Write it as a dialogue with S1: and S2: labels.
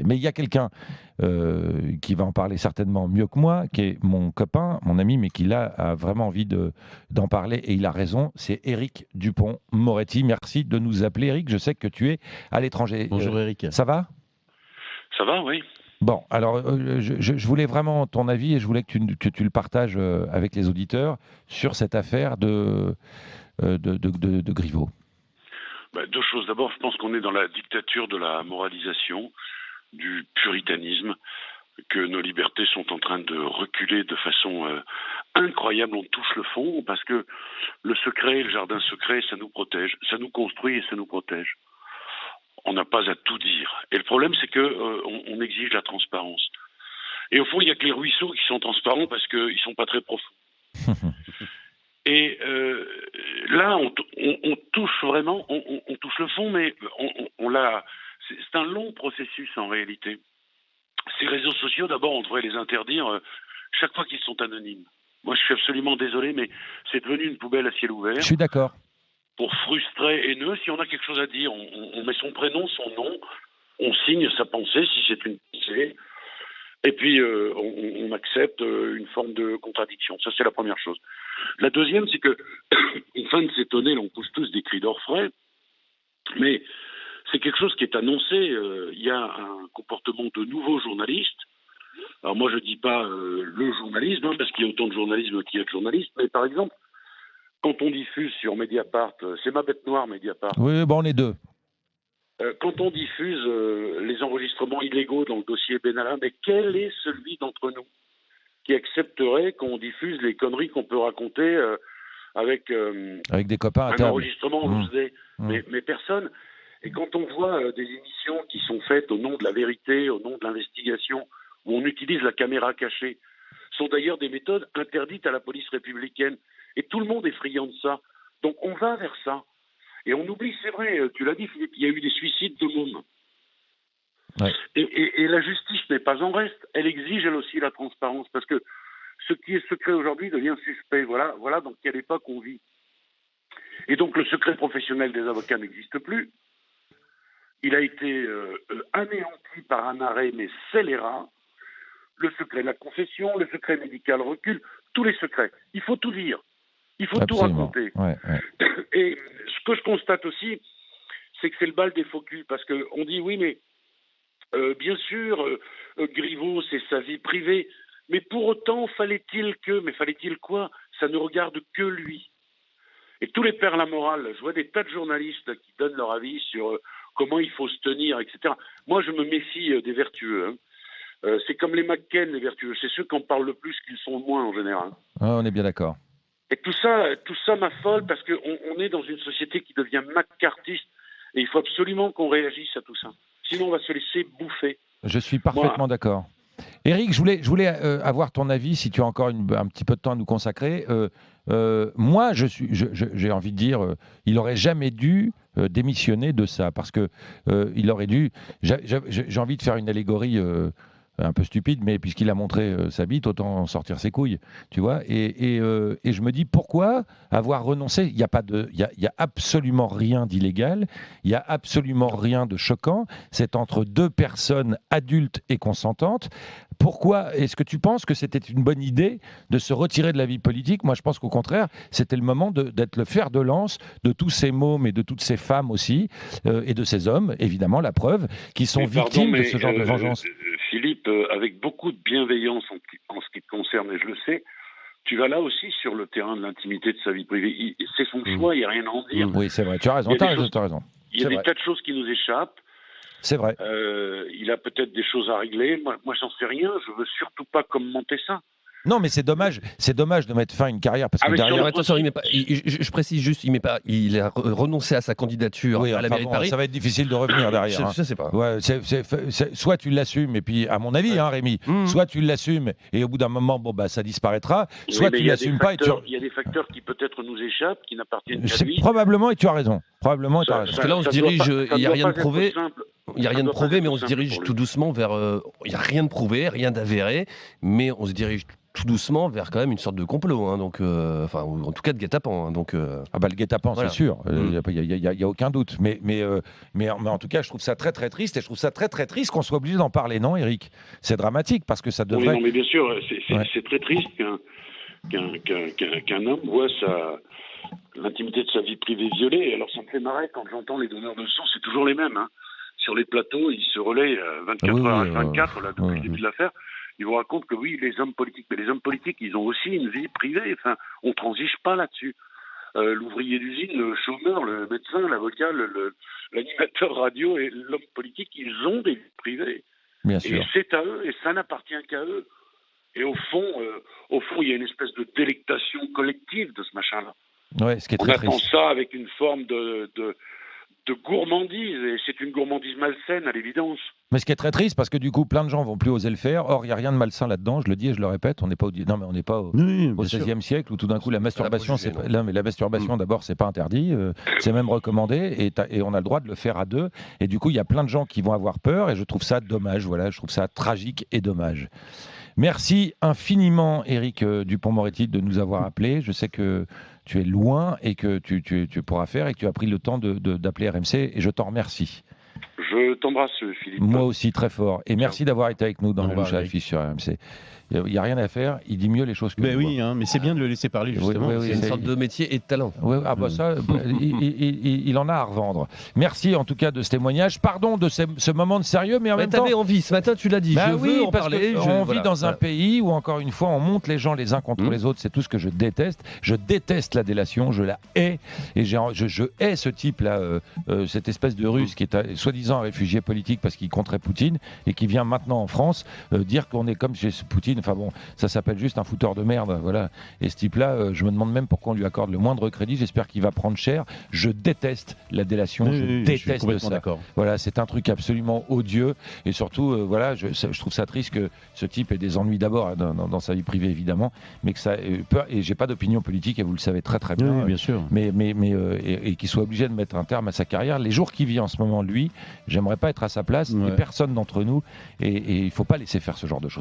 S1: Mais il y a quelqu'un qui va en parler certainement mieux que moi, qui est mon copain, mon ami, mais qui là a vraiment envie d'en parler et il a raison. C'est Éric Dupond-Moretti. Merci de nous appeler, Éric. Je sais que tu es à l'étranger.
S2: Bonjour Éric.
S1: Ça va?
S3: Ça va, oui.
S1: Bon, alors je voulais vraiment ton avis et je voulais que tu le partages avec les auditeurs sur cette affaire de Griveaux.
S3: Deux choses. D'abord, je pense qu'on est dans la dictature de la moralisation, du puritanisme, que nos libertés sont en train de reculer de façon incroyable. On touche le fond parce que le secret, le jardin secret, ça nous protège, ça nous construit et ça nous protège. On n'a pas à tout dire. Et le problème, c'est que on exige la transparence. Et au fond, il n'y a que les ruisseaux qui sont transparents parce qu'ils ne sont pas très profonds. Et là, on touche vraiment, on touche le fond, mais on l'a. C'est un long processus en réalité. Ces réseaux sociaux, d'abord, on devrait les interdire chaque fois qu'ils sont anonymes. Moi, je suis absolument désolé, mais c'est devenu une poubelle à ciel ouvert.
S1: Je suis d'accord.
S3: Pour frustrer haineux, si on a quelque chose à dire, on met son prénom, son nom, on signe sa pensée, si c'est une pensée, et puis on accepte une forme de contradiction. Ça, c'est la première chose. La deuxième, c'est que, fin de s'étonner, on pousse tous des cris d'orfraie, mais c'est quelque chose qui est annoncé. Il y a un comportement de nouveaux journalistes. Alors moi, je ne dis pas le journalisme, parce qu'il y a autant de journalisme qu'il y a de journalistes, mais par exemple, quand on diffuse sur Mediapart, c'est ma bête noire Mediapart.
S1: Oui, bon, on est deux.
S3: Quand on diffuse les enregistrements illégaux dans le dossier Benalla, mais quel est celui d'entre nous qui accepterait qu'on diffuse les conneries qu'on peut raconter avec
S1: des copains à
S3: un
S1: table.
S3: enregistrement en 12D, mais personne. Et quand on voit des émissions qui sont faites au nom de la vérité, au nom de l'investigation, où on utilise la caméra cachée, sont d'ailleurs des méthodes interdites à la police républicaine. Et tout le monde est friand de ça. Donc on va vers ça. Et on oublie, c'est vrai, tu l'as dit Philippe, il y a eu des suicides de mômes.
S1: Ouais.
S3: Et la justice n'est pas en reste. Elle exige elle aussi la transparence. Parce que ce qui est secret aujourd'hui devient suspect. Voilà dans quelle époque on vit. Et donc le secret professionnel des avocats n'existe plus. Il a été anéanti par un arrêt, mais scélérat. Le secret de la confession, le secret médical recule, tous les secrets. Il faut tout dire. Il faut
S1: Absolument.
S3: tout raconter.
S1: Ouais.
S3: Et ce que je constate aussi, c'est que c'est le bal des faux culs. Parce qu'on dit, oui, mais bien sûr, Griveaux, c'est sa vie privée. Mais pour autant, fallait-il quoi? Ça ne regarde que lui. Et tous les pères la morale, je vois des tas de journalistes qui donnent leur avis sur comment il faut se tenir, etc. Moi, je me méfie des vertueux. C'est comme les McCain, les vertueux. C'est ceux qui en parlent le plus qu'ils sont le moins, en général.
S1: Ah, on est bien d'accord.
S3: Et tout ça m'affole parce qu'on est dans une société qui devient McCarthyiste et il faut absolument qu'on réagisse à tout ça. Sinon, on va se laisser bouffer.
S1: Je suis parfaitement d'accord. Éric, je voulais avoir ton avis, si tu as encore un petit peu de temps à nous consacrer. Moi, j'ai envie de dire, il n'aurait jamais dû démissionner de ça, parce que il aurait dû... J'ai envie de faire une allégorie un peu stupide, mais puisqu'il a montré sa bite, autant sortir ses couilles, tu vois. Et je me dis, pourquoi avoir renoncé? Il y a absolument rien d'illégal, il y a absolument rien de choquant. C'est entre deux personnes adultes et consentantes. Pourquoi est-ce que tu penses que c'était une bonne idée de se retirer de la vie politique? Moi, je pense qu'au contraire, c'était le moment d'être le fer de lance de tous ces mômes et de toutes ces femmes aussi, et de ces hommes, évidemment, la preuve, qui sont victimes de ce genre de vengeance.
S3: Philippe, avec beaucoup de bienveillance en ce qui te concerne, et je le sais, tu vas là aussi sur le terrain de l'intimité de sa vie privée. C'est son choix, il n'y a rien à en dire.
S1: Oui, c'est vrai, tu as raison, tu as raison.
S3: Il y a des tas de choses qui nous échappent.
S1: C'est vrai.
S3: Il a peut-être des choses à régler. Moi j'en sais rien. Je veux surtout pas commenter ça.
S1: Non, mais c'est dommage de mettre fin à une carrière parce que derrière...
S2: Attention, je précise juste, il a renoncé à sa candidature à la mairie de Paris.
S1: Ça va être difficile de revenir derrière.
S2: Je sais pas.
S1: Ouais, soit tu l'assumes, et puis à mon avis, Rémi, soit tu l'assumes et au bout d'un moment, ça disparaîtra. Soit tu l'assumes pas.
S3: Il y a des facteurs qui peut-être nous échappent, qui n'appartiennent qu'à lui.
S1: Probablement, et tu as raison. Parce
S2: que là, on se dirige, il n'y a rien de prouvé. Il n'y a rien de prouvé, mais on se dirige tout doucement vers... Il n'y a rien de prouvé, rien d'avéré, mais on se dirige tout doucement vers quand même une sorte de complot, hein, donc, enfin, ou en tout cas de guet-apens. Hein, donc,
S1: Ah bah le guet-apens,
S2: voilà.
S1: c'est sûr, il y a aucun doute. Mais en tout cas, je trouve ça très très triste et je trouve ça très très triste qu'on soit obligé d'en parler, non, Eric? C'est dramatique parce que ça
S3: Oui,
S1: devrait.
S3: non, mais bien sûr,
S1: Ouais.
S3: c'est très triste qu'un homme voit l'intimité de sa vie privée violée. Alors ça me fait marrer quand j'entends les donneurs de leçons, c'est toujours les mêmes. Hein. Sur les plateaux, ils se relaient 24
S1: Oui,
S3: heures
S1: oui,
S3: à 24 là, depuis
S1: oui.
S3: le début de l'affaire. Ils vous racontent que oui, les hommes politiques, mais les hommes politiques, ils ont aussi une vie privée. Enfin, on transige pas là-dessus. L'ouvrier d'usine, le chômeur, le médecin, l'avocat, l'animateur radio et l'homme politique, ils ont des vies privées.
S1: Bien
S3: Et
S1: sûr.
S3: c'est à eux, et ça n'appartient qu'à eux. Et au fond, il y a une espèce de délectation collective de ce machin-là.
S1: Ouais, ce qui est
S3: On
S1: très
S3: attend
S1: triste.
S3: ça avec une forme de gourmandise, et c'est une gourmandise malsaine à l'évidence.
S1: Mais ce qui est très triste, parce que du coup, plein de gens vont plus oser le faire. Or, il n'y a rien de malsain là-dedans. Je le dis et je le répète. On n'est pas on n'est pas au
S4: Oui, bien sûr.
S1: XVIe siècle où tout d'un coup la masturbation,
S2: juger,
S1: c'est mais la masturbation d'abord, c'est pas interdit, c'est même recommandé et on a le droit de le faire à deux. Et du coup, il y a plein de gens qui vont avoir peur et je trouve ça dommage. Voilà, je trouve ça tragique et dommage. Merci infiniment, Éric Dupond-Moretti, de nous avoir appelés. Je sais que tu es loin et que tu pourras faire et que tu as pris le temps d'appeler RMC et je t'en remercie.
S3: Je t'embrasse, Philippe.
S1: Moi aussi, très fort. Et merci d'avoir été avec nous dans
S4: Au
S1: le
S4: revoir,
S1: louche à
S4: Eric.
S1: affiche sur RMC. Il n'y a rien à faire. Il dit mieux les choses que
S4: Ben
S1: nous.
S4: oui, hein, mais c'est bien de le laisser parler, justement.
S1: Oui, oui,
S2: c'est une
S1: c'est-
S2: sorte de métier et de talent.
S1: Ouais, ah bah ça, il en a à revendre. Merci en tout cas de ce témoignage. Pardon de ce moment de sérieux, mais en
S2: Mais
S1: même temps.
S2: t'avais envie, ce matin tu l'as dit,
S1: Bah
S2: je
S1: oui,
S2: veux en
S1: parce
S2: parler.
S1: qu'on
S2: voilà,
S1: vit dans un
S2: voilà.
S1: pays où, encore une fois, on monte les gens les uns contre les autres. C'est tout ce que je déteste. Je déteste la délation, je la hais. Et je hais ce type-là, cette espèce de russe qui est soi-disant un réfugié politique parce qu'il compterait Poutine et qui vient maintenant en France dire qu'on est comme chez Poutine. Enfin bon, ça s'appelle juste un fouteur de merde. Voilà. Et ce type-là, je me demande même pourquoi on lui accorde le moindre crédit. J'espère qu'il va prendre cher. Je déteste la délation.
S4: Oui,
S1: je
S4: oui, je suis
S1: déteste
S4: complètement
S1: ça.
S4: d'accord.
S1: Voilà, c'est un truc absolument odieux et surtout, voilà, je trouve ça triste que ce type ait des ennuis d'abord dans sa vie privée évidemment, mais que ça et j'ai pas d'opinion politique et vous le savez très très bien,
S4: Oui, bien sûr.
S1: et qu'il soit obligé de mettre un terme à sa carrière. Les jours qu'il vit en ce moment, lui, j'aimerais pas être à sa place,
S4: Ouais.
S1: et personne d'entre nous, et il faut pas laisser faire ce genre de choses.